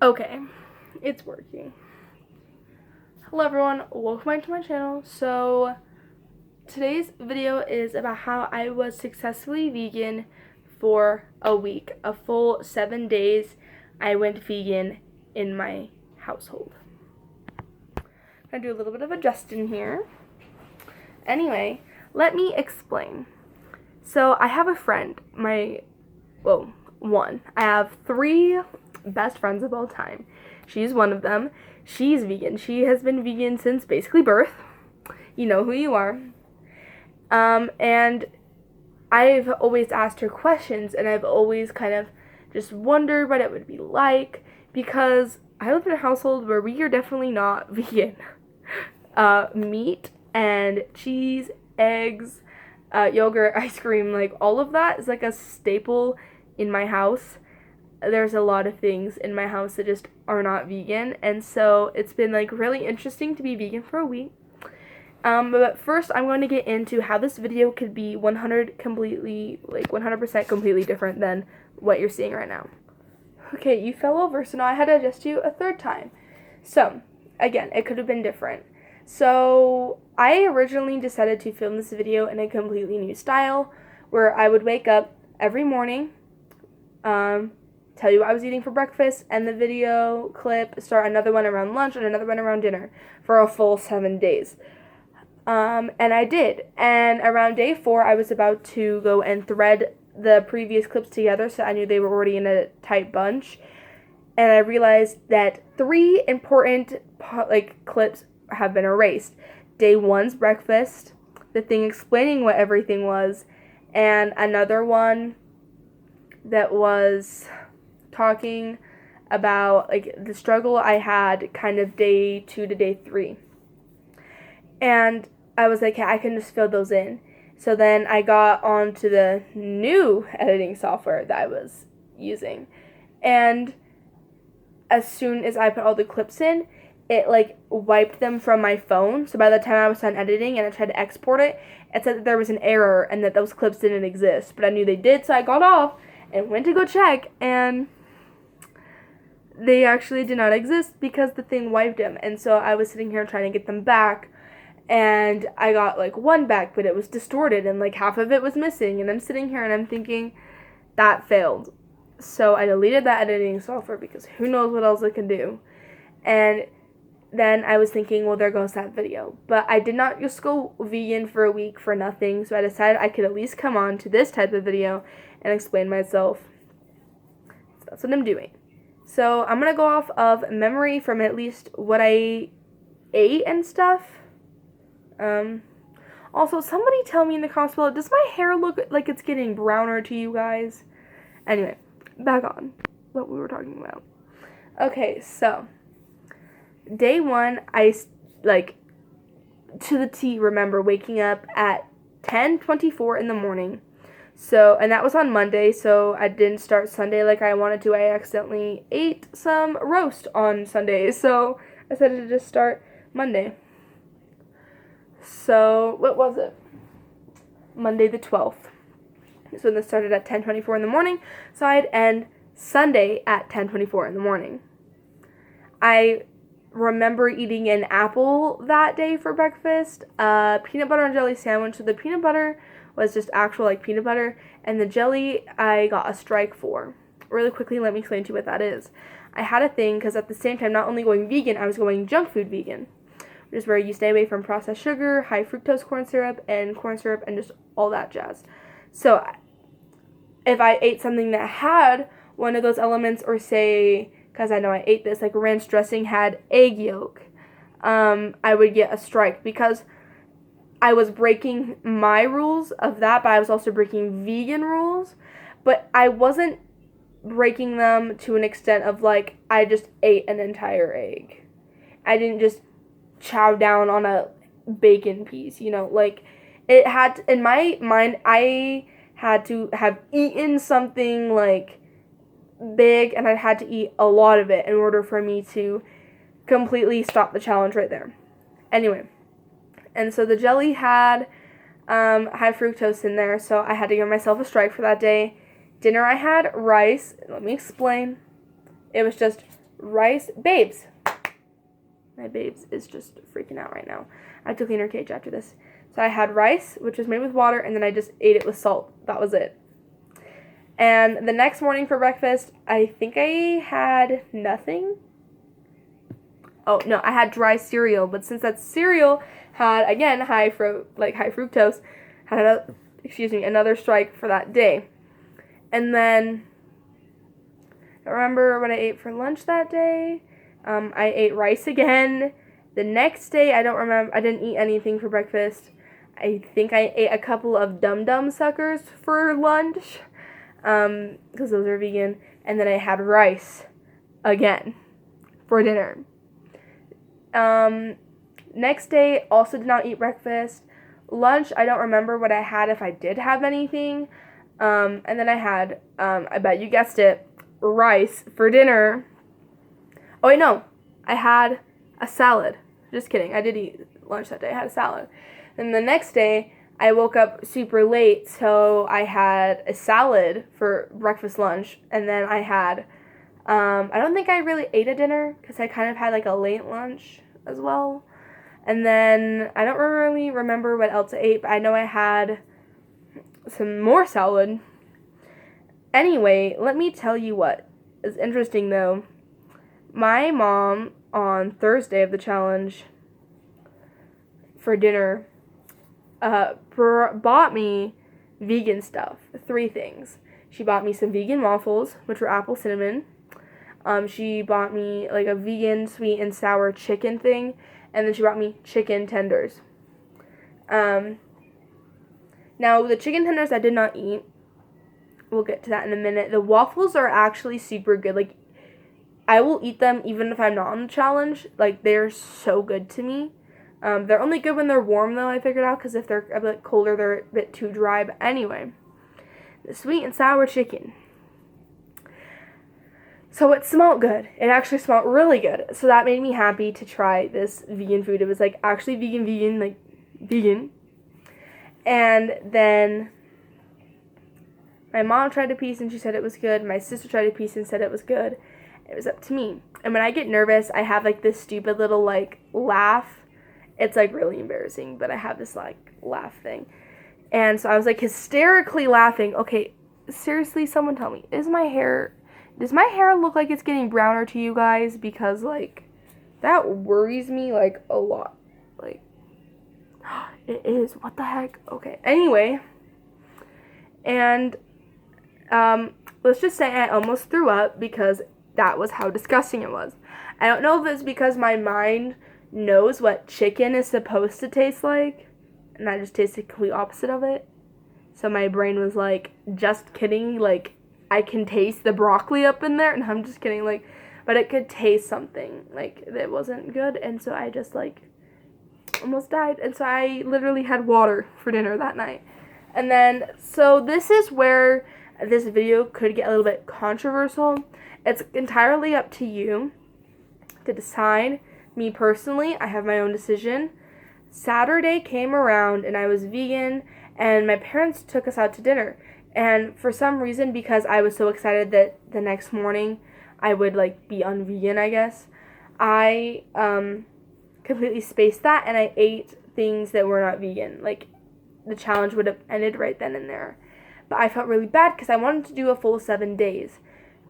Okay, it's working. Hello everyone, welcome back to my channel. So today's video is about how I was successfully vegan for a week. A full 7 days I went vegan in my household. I'm gonna do a little bit of adjusting here. Anyway, let me explain. So I have a friend, one. I have 3 best friends of all time. She's one of them. She's vegan. She has been vegan since basically birth. You know who you are. And I've always asked her questions, and I've always kind of just wondered what it would be like, because I live in a household where we are definitely not vegan. Meat and cheese, eggs, yogurt, ice cream, like all of that is like a staple in my house. There's a lot of things in my house that just are not vegan, and so it's been like really interesting to be vegan for a week. But first I'm going to get into how this video could be 100% completely different than what you're seeing right now. Okay, you fell over, so now I had to adjust you a third time. So, again, it could have been different. So, I originally decided to film this video in a completely new style, where I would wake up every morning, tell you what I was eating for breakfast, end the video clip, start another one around lunch, and another one around dinner for a full 7 days. And I did. And around day 4, I was about to go and thread the previous clips together, so I knew they were already in a tight bunch. And I realized that 3 important clips have been erased. Day 1's breakfast, the thing explaining what everything was, and another one that was talking about like the struggle I had kind of day 2 to day 3. And I was like, hey, I can just fill those in. So then I got onto the new editing software that I was using. And as soon as I put all the clips in, it like wiped them from my phone. So by the time I was done editing and I tried to export it, it said that there was an error and that those clips didn't exist. But I knew they did, so I got off and went to go check, and they actually did not exist because the thing wiped them. And so I was sitting here trying to get them back, and I got like one back, but it was distorted and like half of it was missing. And I'm sitting here and I'm thinking, that failed. So I deleted that editing software because who knows what else it can do. And then I was thinking, well, there goes that video. But I did not just go vegan for a week for nothing, so I decided I could at least come on to this type of video and explain myself. So that's what I'm doing. So I'm going to go off of memory from at least what I ate and stuff. Also, somebody tell me in the comments below, does my hair look like it's getting browner to you guys? Anyway, back on what we were talking about. Okay, so day 1, I to the T remember waking up at 10:24 in the morning. So, and that was on Monday, so I didn't start Sunday like I wanted to. I accidentally ate some roast on Sunday, so I decided to just start Monday. So, what was it? Monday the 12th. So this started at 10:24 in the morning, so I'd end Sunday at 10:24 in the morning. I remember eating an apple that day for breakfast, a peanut butter and jelly sandwich. So the peanut butter was just actual like peanut butter, and the jelly I got a strike for. Really quickly, let me explain to you what that is. I had a thing because at the same time, not only going vegan, I was going junk food vegan, which is where you stay away from processed sugar, high fructose corn syrup, and just all that jazz. So if I ate something that had one of those elements, or say, because I know I ate this, like ranch dressing had egg yolk, I would get a strike because I was breaking my rules of that, but I was also breaking vegan rules. But I wasn't breaking them to an extent of like I just ate an entire egg. I didn't just chow down on a bacon piece, like it had, in my mind, I had to have eaten something like big, and I had to eat a lot of it in order for me to completely stop the challenge right there. Anyway, and so the jelly had high fructose in there, so I had to give myself a strike for that day. Dinner I had rice. Let me explain. It was just rice. Babes! My babes is just freaking out right now. I have to clean her cage after this. So I had rice, which was made with water, and then I just ate it with salt. That was it. And the next morning for breakfast, I think I had nothing. Oh, no, I had dry cereal. But since that cereal had, again, high fructose, had another strike for that day. And then, I remember what I ate for lunch that day. I ate rice again. The next day, I don't remember. I didn't eat anything for breakfast. I think I ate a couple of Dum Dum suckers for lunch, because those are vegan. And then I had rice again for dinner. Next day, also did not eat breakfast. Lunch, I don't remember what I had, if I did have anything. And then I had, I bet you guessed it, rice for dinner. Oh, wait, no. I had a salad. Just kidding. I did eat lunch that day. I had a salad. And the next day, I woke up super late, so I had a salad for breakfast, lunch, and then I had, I don't think I really ate a dinner, because I kind of had, like, a late lunch as well. And then, I don't really remember what else I ate, but I know I had some more salad. Anyway, let me tell you what is interesting, though. My mom, on Thursday of the challenge, for dinner, bought me vegan stuff. 3 things. She bought me some vegan waffles, which were apple cinnamon. She bought me, like, a vegan sweet and sour chicken thing, and then she brought me chicken tenders. Now, the chicken tenders I did not eat. We'll get to that in a minute. The waffles are actually super good. Like, I will eat them even if I'm not on the challenge. Like, they're so good to me. They're only good when they're warm, though, I figured out, because if they're a bit colder, they're a bit too dry. But anyway, the sweet and sour chicken. So it smelled good. It actually smelled really good. So that made me happy to try this vegan food. It was, like, actually vegan, like, vegan. And then my mom tried a piece and she said it was good. My sister tried a piece and said it was good. It was up to me. And when I get nervous, I have, like, this stupid little, like, laugh. It's, like, really embarrassing, but I have this, like, laugh thing. And so I was, like, hysterically laughing. Okay, seriously, someone tell me, does my hair look like it's getting browner to you guys? Because, like, that worries me, like, a lot. Like, it is. What the heck? Okay, anyway. And, let's just say I almost threw up because that was how disgusting it was. I don't know if it's because my mind knows what chicken is supposed to taste like, and I just tasted the complete opposite of it. So my brain was like, just kidding, like, I can taste the broccoli up in there, and I'm just kidding, like, but it could taste something, like, that wasn't good, and so I just, like, almost died, and so I literally had water for dinner that night. And then, so this is where this video could get a little bit controversial. It's entirely up to you to decide. Me personally, I have my own decision. Saturday came around and I was vegan, and my parents took us out to dinner. And for some reason, because I was so excited that the next morning I would, like, be on vegan, I guess, I completely spaced that, and I ate things that were not vegan. Like, the challenge would have ended right then and there. But I felt really bad because I wanted to do a full 7 days.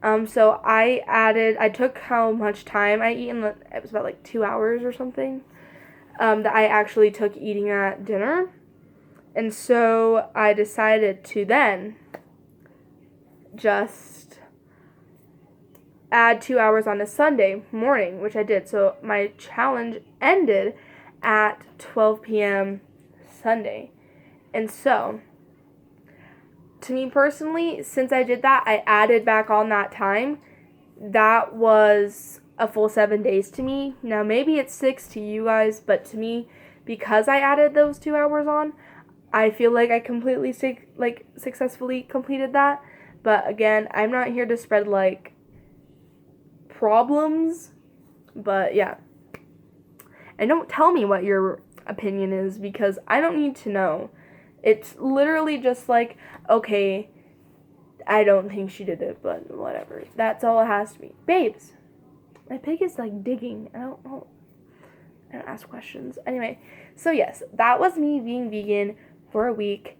So I took how much time I eat, and it was about, like, 2 hours or something, that I actually took eating at dinner. And so I decided to then just add 2 hours on a Sunday morning, which I did. So my challenge ended at 12 p.m. Sunday. And so, to me personally, since I did that, I added back on that time. That was a full 7 days to me. Now, maybe it's 6 to you guys, but to me, because I added those 2 hours on, I feel like I completely successfully completed that. But again, I'm not here to spread, like, problems. But yeah. And don't tell me what your opinion is, because I don't need to know. It's literally just like, okay, I don't think she did it, but whatever. That's all it has to be. Babes, My pig is like digging. I don't ask questions. Anyway, so yes, that was me being vegan for a week.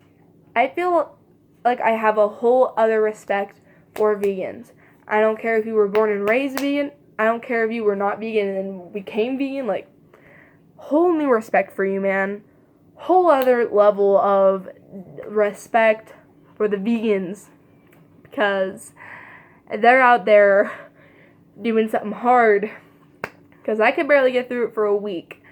I feel like I have a whole other respect for vegans. I don't care if you were born and raised vegan. I don't care if you were not vegan and then became vegan. Like, whole new respect for you, man. Whole other level of respect for the vegans, because they're out there doing something hard, because I could barely get through it for a week.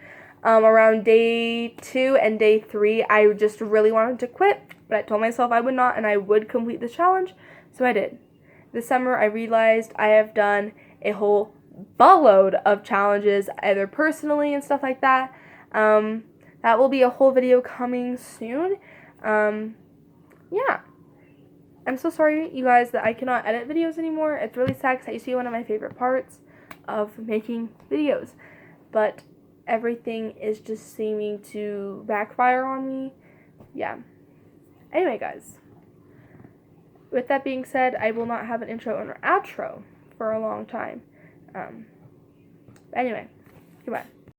Around day 2 and day 3, I just really wanted to quit, but I told myself I would not, and I would complete the challenge, so I did. This summer, I realized I have done a whole buttload of challenges, either personally and stuff like that. That will be a whole video coming soon. Yeah. I'm so sorry, you guys, that I cannot edit videos anymore. It's really sad because I used to be one of my favorite parts of making videos. But everything is just seeming to backfire on me. Yeah. Anyway, guys. With that being said, I will not have an intro or outro for a long time. Anyway, goodbye.